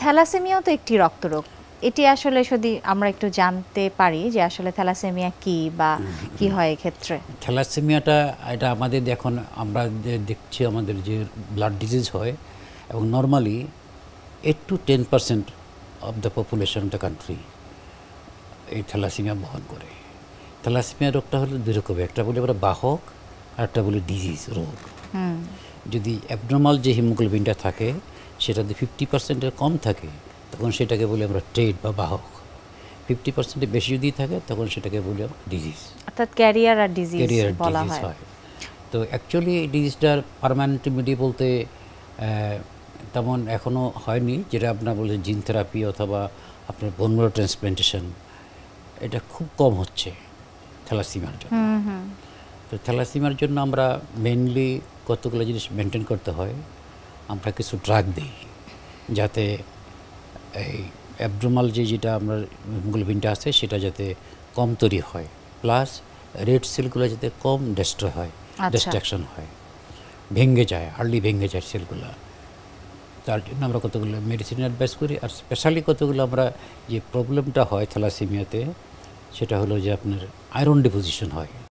থ্যালাসেমিয়াও তো একটি রক্তরোগ, এটি আসলে যদি আমরা একটু জানতে পারি যে আসলে থ্যালাসেমিয়া কি বা কি হয় এক্ষেত্রে। থ্যালাসেমিয়াটা এটা আমাদের এখন আমরা যে দেখছি আমাদের যে ব্লাড ডিজিজ হয়, এবং normally 8 to 10% of the population of the country এই থ্যালাসেমিয়া বহন করে। থ্যালাসেমিয়া রোগটা হলো দুই রকমের, একটা বলি আমরা বাহক আর একটা বলি ডিজিজ রোগ। যদি অ্যাবনর্মাল যে হিমোগ্লোবিনটা থাকে সেটা যদি 50%-এর কম থাকে তখন সেটাকে বলি আমরা ট্রেড বা বাহক, 50%-এর বেশি যদি থাকে তখন সেটাকে বলি আমরা ডিজিজ, অর্থাৎ ক্যারিয়ার আর ডিজিজ ক্যারিয়ার বলা ডিজিজ হয়। হয়। তো অ্যাকচুয়ালি এই ডিজিজটার পার্মানেন্ট রেমেডি বলতে তেমন এখনও হয়নি, যেটা আপনার বলছেন জিন থেরাপি অথবা আপনার বোন ম্যারো ট্রান্সপ্লান্টেশন, এটা খুব কম হচ্ছে থ্যালাসেমিয়ার জন্য। তো থ্যালাসেমিয়ার জন্য আমরা মেইনলি কতগুলো জিনিস মেনটেন করতে হয়। আমরা কিছু ড্রাগ দিই যাতে এই অ্যাবনর্মাল যেটা আমরা হিমোগ্লোবিনটা আছে সেটা যাতে কম তৈরি হয়, প্লাস রেড সেলগুলো যাতে কম ডিস্ট্রয় হয়, ডিস্ট্রাকশন হয়, ভেঙে যায়, আর্লি ভেঙে যায় সেলগুলো। তার জন্য আমরা কতগুলো মেডিসিন অ্যাডভাইস করি। আর স্পেশালি কতগুলো আমরা যে প্রবলেমটা হয় থ্যালাসেমিয়াতে সেটা হলো যে আপনার আয়রন ডিপোজিশন হয়।